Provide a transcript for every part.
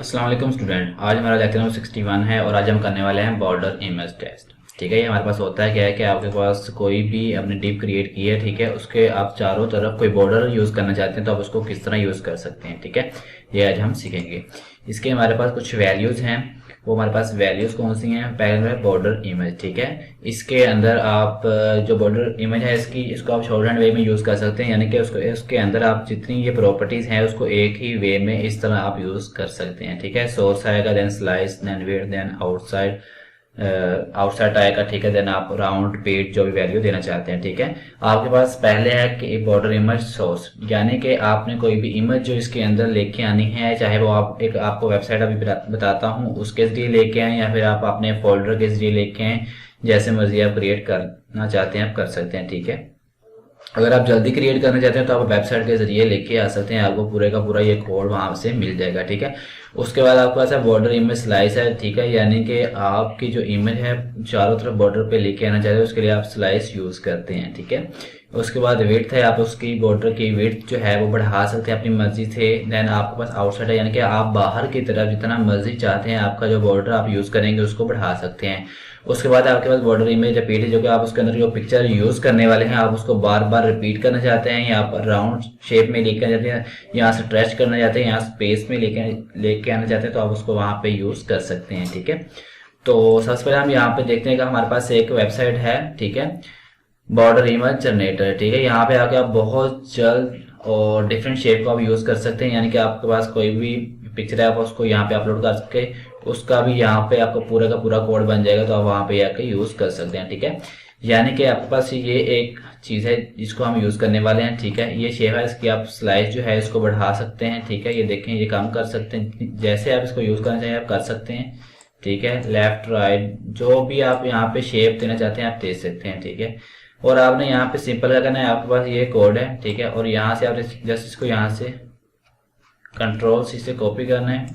अस्सलाम वालेकुम स्टूडेंट। आज हमारा लेक्चर नंबर 61 है और आज हम करने वाले हैं बॉर्डर इमेज टेस्ट। ठीक है, ये हमारे पास होता है क्या है कि आपके पास कोई भी अपनी डिप क्रिएट की है, ठीक है, उसके आप चारों तरफ कोई बॉर्डर यूज़ करना चाहते हैं तो आप उसको किस तरह यूज़ कर सकते हैं। ठीक है, ये आज हम सीखेंगे। इसके हमारे पास कुछ वैल्यूज़ हैं। वो हमारे पास वैल्यूज़ कौन सी हैं? पहले है बॉर्डर इमेज। ठीक है, इसके अंदर आप जो बॉर्डर इमेज है इसको आप शॉर्ट हैंड वे में यूज़ कर सकते हैं, यानी कि उसके अंदर आप जितनी ये प्रॉपर्टीज़ हैं उसको एक ही वे में इस तरह आप यूज़ कर सकते हैं। ठीक है, सोर्स आएगा, then slice, then width, then outside outside आएगा। ठीक है, देन आप राउंड पेज जो भी वैल्यू देना चाहते हैं। ठीक है, आपके पास पहले है कि बॉर्डर इमेज सोर्स, यानी कि आपने कोई भी इमेज जो इसके अंदर लेके आनी है, चाहे वो आप एक आपको वेबसाइट अभी बताता हूँ उसके जरिए लेके आए या फिर आप अपने फोल्डर के जरिए लेके आए, जैसे मर्जी आप क्रिएट करना चाहते हैं आप कर सकते हैं। ठीक है, अगर आप जल्दी क्रिएट करना चाहते हैं तो आप वेबसाइट के जरिए लेके आ सकते हैं, आपको पूरे का पूरा ये कोड वहां से मिल जाएगा। ठीक है, उसके बाद आपके पास है बॉर्डर इमेज स्लाइस है। ठीक है, यानी कि आपकी जो इमेज है चारों तरफ बॉर्डर पे लेके आना चाहते हैं उसके लिए आप स्लाइस यूज करते हैं। ठीक है, उसके बाद विड्थ है, आप उसकी बॉर्डर की विड्थ जो है वो बढ़ा सकते हैं अपनी मर्जी से। देन आपके पास आउटसाइड है, यानी कि आप बाहर की तरफ जितना मर्जी चाहते हैं आपका जो बॉर्डर आप यूज करेंगे उसको बढ़ा सकते हैं। उसके बाद आपके पास बॉर्डर इमेज रिपीट है, जो कि आप उसके अंदर जो पिक्चर यूज करने वाले हैं आप उसको बार बार रिपीट करना चाहते हैं, या आप राउंड शेप में लेके आना चाहते हैं, यहाँ से ट्रेच करना चाहते हैं, यहाँ स्पेस में लेके आना चाहते हैं तो आप उसको वहां पे यूज कर सकते हैं। ठीक है, तो सबसे पहले हम यहाँ पे देखते हैं कि हमारे पास एक वेबसाइट है। ठीक है, बॉर्डर इमेज जनरेटर। ठीक है, यहाँ पे आके आप बहुत जल्द और डिफरेंट शेप को आप यूज कर सकते हैं, यानी कि आपके पास कोई भी पिक्चर है आप उसको यहाँ पे अपलोड कर सके, उसका भी यहाँ पे आपको पूरा का पूरा कोड बन जाएगा तो आप वहाँ पे आके यूज कर सकते हैं। ठीक है, यानी कि आपके पास ये एक चीज है जिसको हम यूज करने वाले हैं। ठीक है, ये शेप है, इसकी आप स्लाइस जो है इसको बढ़ा सकते हैं। ठीक है, ये देखें, ये काम कर सकते हैं, जैसे आप इसको यूज करना चाहिए आप कर सकते हैं। ठीक है, लेफ्ट राइट जो भी आप यहाँ पे शेप देना चाहते हैं आप दे सकते हैं। ठीक है, और आपने यहाँ पे सिंपल क्या करना है, आपके पास ये कोड है। ठीक है, और यहाँ से आप जस्ट इसको यहाँ से कंट्रोल सी से कॉपी करना है,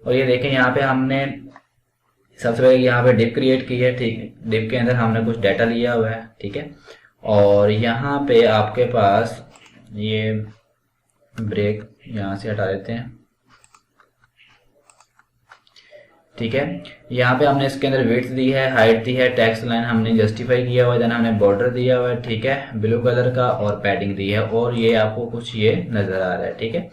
और ये देखें यहाँ पे हमने सबसे पहले यहाँ पे डिप क्रिएट की है। ठीक है, डिप के अंदर हमने कुछ डाटा लिया हुआ है। ठीक है, और यहाँ पे आपके पास ये ब्रेक यहाँ से हटा देते हैं। ठीक है, यहाँ पे हमने इसके अंदर विड्थ दी है, हाइट दी है, टेक्स्ट लाइन हमने जस्टिफाई किया हुआ है, देन हमने बॉर्डर दिया हुआ है। ठीक है, ब्लू कलर का, और पैडिंग दी है, और ये आपको कुछ ये नजर आ रहा है। ठीक है,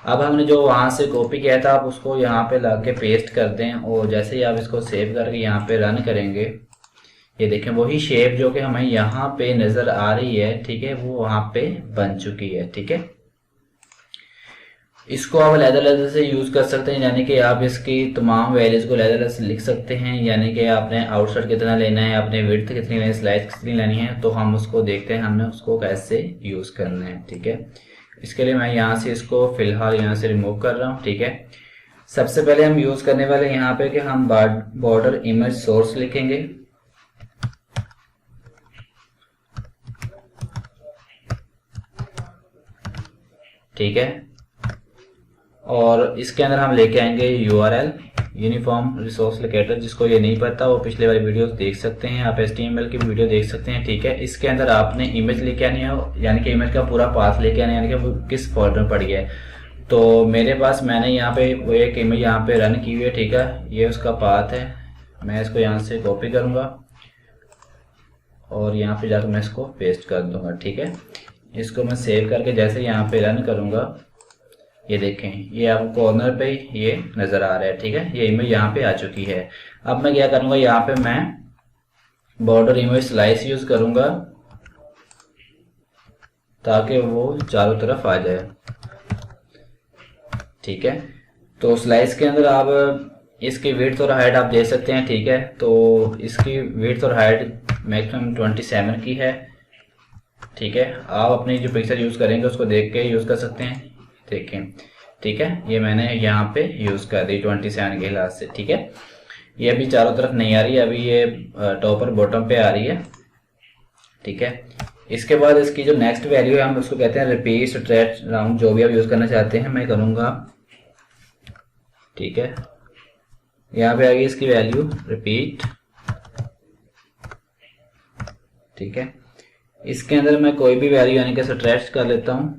अब हमने जो वहां से कॉपी किया था आप उसको यहाँ पे लाके पेस्ट कर दें, और जैसे ही आप इसको सेव करके यहाँ पे रन करेंगे, ये देखें वही शेप जो कि हमें यहाँ पे नजर आ रही है, ठीक है, वो वहां पे बन चुकी है। ठीक है, इसको आप अलग-अलग से यूज कर सकते हैं, यानी कि आप इसकी तमाम वैल्यूज को अलग-अलग से लिख सकते हैं, यानी कि आपने आउटसाइड कितना लेना है, आपने विड्थ कितनी लेनी है, स्लाइस कितनी लेनी है, तो हम उसको देखते हैं हमने उसको कैसे यूज करना है। ठीक है, इसके लिए मैं यहाँ से इसको फिलहाल यहाँ से रिमूव कर रहा हूँ। ठीक है, सबसे पहले हम यूज करने वाले यहाँ पे कि हम बॉर्डर इमेज सोर्स लिखेंगे। ठीक है, और इसके अंदर हम लेके आएंगे URL यूनिफॉर्म रिसोर्स लोकेटर, जिसको ये नहीं पता वो पिछले वाली वीडियो देख सकते हैं, आप HTML की वीडियो देख सकते हैं। ठीक है, इसके अंदर आपने इमेज लेके आनी है, यानी कि इमेज का पूरा पाथ लेके आना है, यानी कि वो किस फोल्डर में पड़ गया है। तो मेरे पास मैंने यहाँ पे वो एक इमेज यहाँ पे रन की हुई है। ठीक है, ये उसका पाथ है, मैं इसको यहाँ से कॉपी करूंगा और यहाँ पे जाकर मैं इसको पेस्ट कर दूंगा। ठीक है, इसको मैं सेव करके जैसे यहाँ पे रन करूंगा, ये देखें ये आपको कॉर्नर पे ये नजर आ रहा है। ठीक है, ये इमेज यहाँ पे आ चुकी है। अब मैं क्या करूंगा, यहाँ पे मैं बॉर्डर इमेज स्लाइस यूज करूंगा ताकि वो चारों तरफ आ जाए। ठीक है, तो स्लाइस के अंदर आप इसकी विड्थ और हाइट आप दे सकते हैं। ठीक है, तो इसकी विड्थ और हाइट मैक्सिमम 27 की है। ठीक है, आप अपनी जो पिक्चर यूज करेंगे उसको देख के यूज कर सकते हैं। देखें, ठीक है, ये मैंने यहाँ पे यूज कर दी 27 के हिसाब से। ठीक है, ये अभी चारों तरफ नहीं आ रही है, अभी ये टॉप और बॉटम पे आ रही है। ठीक है, इसके बाद इसकी जो नेक्स्ट वैल्यू है हम उसको कहते हैं रिपीट, स्ट्रेच, राउंड, जो भी आप यूज करना चाहते हैं मैं करूंगा। ठीक है, यहाँ पे आ गई इसकी वैल्यू रिपीट। ठीक है, इसके अंदर मैं कोई भी वैल्यू यानी कि स्ट्रेच कर लेता हूं।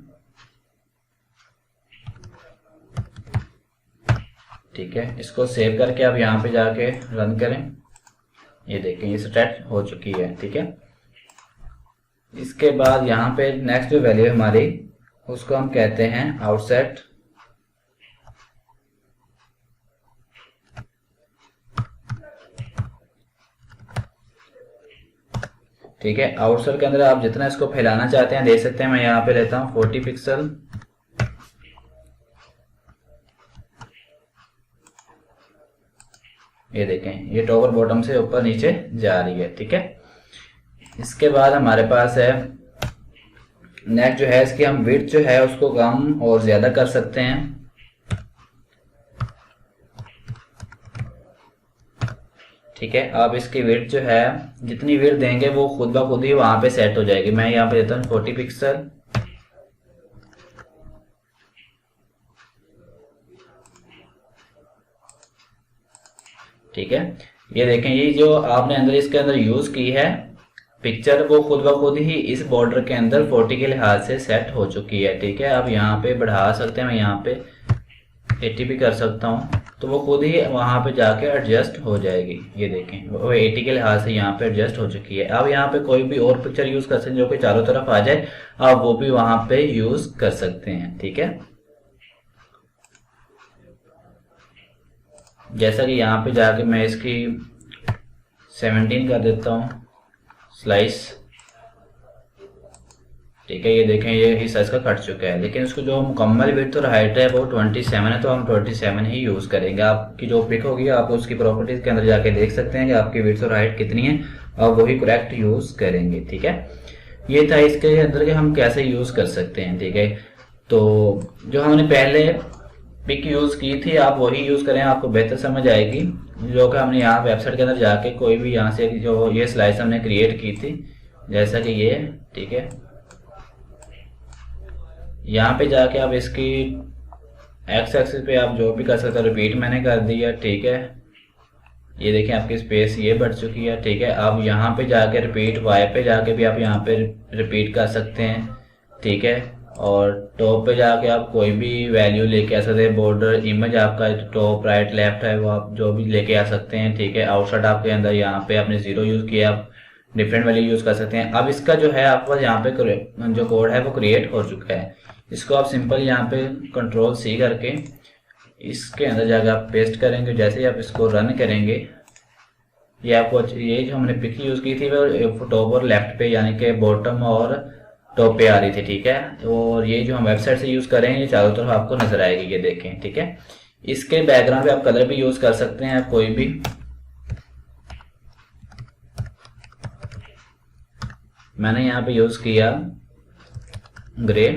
ठीक है, इसको सेव करके आप यहाँ पे जाके रन करें। ये देखें ये सेट हो चुकी है। ठीक है, इसके बाद यहाँ पे नेक्स्ट जो वैल्यू है हमारी, उसको हम कहते हैं आउटसेट। ठीक है, आउटसेट के अंदर आप जितना इसको फैलाना चाहते हैं देख सकते हैं। मैं यहाँ पे लेता हूँ 40 पिक्सल। ये देखें ये टॉप और बॉटम से ऊपर नीचे जा रही है। ठीक है, इसके बाद हमारे पास है नेक्स्ट जो है, इसकी हम विड्थ जो है उसको कम और ज्यादा कर सकते हैं। ठीक है, आप इसकी विड्थ जो है जितनी विड्थ देंगे वो खुद ब खुद ही वहां पे सेट हो जाएगी। मैं यहाँ पे देता हूँ 40 पिक्सल। ठीक है, ये देखें ये जो आपने अंदर इसके अंदर यूज की है पिक्चर, वो खुद ब खुद ही इस बॉर्डर के अंदर 40 के लिहाज से सेट हो चुकी है। ठीक है, आप यहाँ पे बढ़ा सकते हैं, मैं यहाँ पे 80 भी कर सकता हूँ, तो वो खुद ही वहां पे जाके एडजस्ट हो जाएगी। ये देखें वो 80 के लिहाज से यहाँ पे एडजस्ट हो चुकी है। आप यहाँ पे कोई भी और पिक्चर यूज कर सकते हैं जो कि चारों तरफ आ जाए, आप वो भी वहां पे यूज कर सकते हैं। ठीक है, जैसा कि यहाँ पे जाके मैं इसकी 17 कर देता हूँ स्लाइस। ठीक है, ये देखें ये ही साइज का कट चुका है, लेकिन इसको जो मुकम्मल विड्थ और हाइट है वो 27 है, तो हम 27 ही यूज करेंगे। आपकी जो पिक होगी आप उसकी प्रॉपर्टीज के अंदर जाके देख सकते हैं कि आपकी विड्थ और हाइट कितनी है, और वही करेक्ट यूज करेंगे। ठीक है, ये था इसके अंदर के हम कैसे यूज कर सकते हैं। ठीक है, तो जो हमने पहले पिक यूज की थी आप वही यूज करें, आपको बेहतर समझ आएगी। जो कि हमने यहाँ वेबसाइट के अंदर जाके कोई भी यहाँ से जो ये स्लाइस हमने क्रिएट की थी जैसा कि ये। ठीक है, यहाँ पे जाके आप इसकी एक्स एक्सिस पे आप जो भी कर सकते हो, रिपीट मैंने कर दिया। ठीक है, ये देखें आपकी स्पेस ये बढ़ चुकी है। ठीक है, अब यहाँ पे जाके रिपीट वाई पे जाके भी आप यहाँ पे रिपीट कर सकते हैं। ठीक है, और टॉप पे जाके आप कोई भी वैल्यू लेके आ सकते हैं। बॉर्डर इमेज आपका टॉप राइट लेफ्ट है वो आप जो भी लेके आ सकते हैं। ठीक है, आउटसाइड आपके अंदर यहाँ पे आपने 0 यूज किया, आप डिफरेंट वैल्यू यूज कर सकते हैं। अब इसका जो है आपके पास यहाँ पे जो कोड है वो क्रिएट हो चुका है। इसको आप सिंपल यहाँ पे कंट्रोल C करके इसके अंदर जाकर आप पेस्ट करेंगे। जैसे ही आप इसको रन करेंगे ये आपको ये जो हमने पिक यूज की थी वो टॉप और लेफ्ट पे यानी कि बॉटम और टॉप पे आ रही थी। ठीक है, और ये जो हम वेबसाइट से यूज करें ये चारों तरफ आपको नजर आएगी। ये देखें। ठीक है, इसके बैकग्राउंड पे आप कलर भी यूज कर सकते हैं कोई भी। मैंने यहाँ पे यूज किया ग्रे।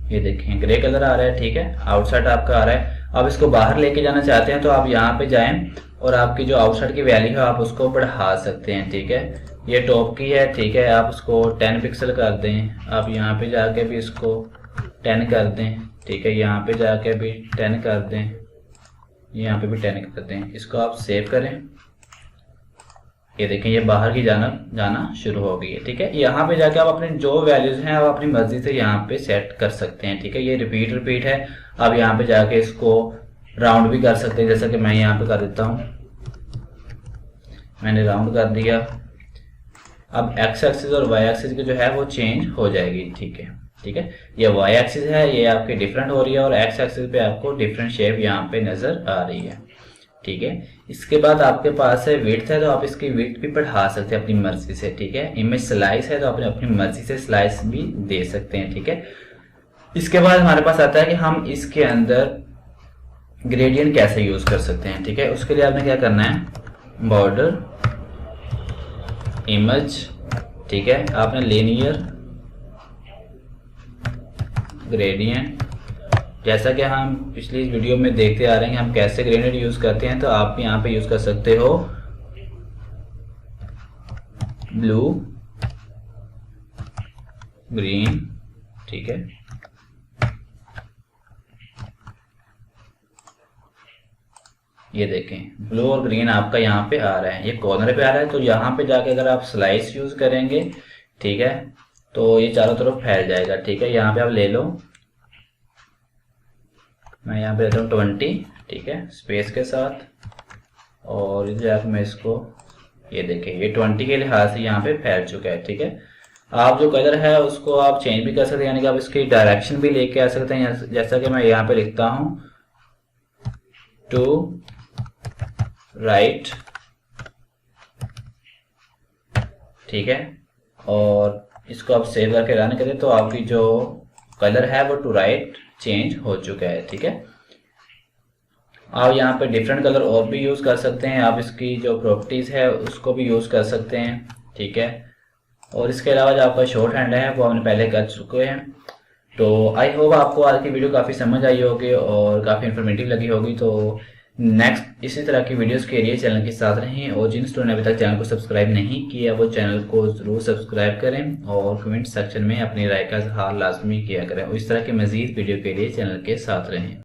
ये देखें ग्रे कलर आ रहा है। ठीक है, आउटसाइड आपका आ रहा है। अब इसको बाहर लेके जाना चाहते हैं तो आप यहाँ पे जाएं और आपकी जो आउटसाइड की वैल्यू है आप उसको बढ़ा सकते हैं। ठीक है, ये टॉप की है। ठीक है, आप उसको 10 पिक्सल कर दें। आप यहाँ पे जाके भी इसको 10 कर दें। ठीक है, यहाँ पे जाके भी 10 कर दें, यहाँ पे भी 10 कर दें। इसको आप सेव करें। ये देखें ये बाहर की जाना शुरू हो गई है। ठीक है, यहाँ पे जाके आप अपने जो वैल्यूज हैं आप अपनी मर्जी से यहाँ पे सेट कर सकते हैं। ठीक है, ये रिपीट है। आप यहाँ पे जाके इसको राउंड भी कर सकते हैं, जैसा कि मैं यहाँ पे कर देता हूँ, मैंने राउंड कर दिया। अब एक्स एक्सिस और वाई एक्सिस की जो है वो चेंज हो जाएगी। ठीक है, ठीक है, ये वाई एक्सिस है ये आपके डिफरेंट हो रही है और एक्स एक्सिस पे आपको डिफरेंट शेप यहाँ पे नजर आ रही है। ठीक है, इसके बाद आपके पास है विड्थ है तो आप इसकी विड्थ भी बढ़ा सकते हैं अपनी मर्जी से। ठीक है, इमेज स्लाइस है तो आप अपनी मर्जी से स्लाइस भी दे सकते हैं। ठीक है, इसके बाद हमारे पास आता है कि हम इसके अंदर ग्रेडियंट कैसे यूज कर सकते हैं। ठीक है, उसके लिए आपने क्या करना है, बॉर्डर इमेज। ठीक है, आपने लीनियर ग्रेडियंट, जैसा कि हम पिछली वीडियो में देखते आ रहे हैं हम कैसे ग्रेडियंट यूज करते हैं, तो आप यहाँ पे यूज कर सकते हो ब्लू ग्रीन। ठीक है, ये देखें ब्लू और ग्रीन आपका यहाँ पे आ रहा है, ये कॉर्नर पे आ रहा है। तो यहाँ पे जाके अगर आप स्लाइस यूज करेंगे, ठीक है, तो ये चारों तरफ फैल जाएगा। ठीक है, यहाँ पे आप ले लो, मैं यहाँ पे लेता हूँ 20, ठीक है, स्पेस के साथ। और इधर जाकर मैं इसको, ये देखिए ये 20 के लिहाज से यहाँ पे फैल चुका है। ठीक है, आप जो कलर है उसको आप चेंज भी कर सकते हैं, यानी कि आप इसकी डायरेक्शन भी लेके आ सकते हैं। जैसा कि मैं यहाँ पे लिखता हूँ टू राइट, ठीक है, और इसको आप सेव करके रन करें तो आपकी जो कलर है वो टू राइट चेंज हो चुका है। ठीक है, आप यहाँ पे डिफरेंट कलर और भी यूज़ कर सकते हैं, आप इसकी जो प्रॉपर्टीज़ है उसको भी यूज़ कर सकते हैं। ठीक है, और इसके अलावा जो आपका शॉर्ट हैंड है वो हमने पहले कर चुके हैं। तो आई होप आपको आज की वीडियो काफ़ी समझ आई होगी और काफ़ी इन्फॉर्मेटिव लगी होगी। तो नेक्स्ट इसी तरह की वीडियोस के लिए चैनल के साथ रहें, और जिन स्टूडेंट ने अभी तक चैनल को सब्सक्राइब नहीं किया वो चैनल को ज़रूर सब्सक्राइब करें और कमेंट सेक्शन में अपनी राय का इज़हार लाजमी किया करें। और इस तरह के मज़ीद वीडियो के लिए चैनल के साथ रहें।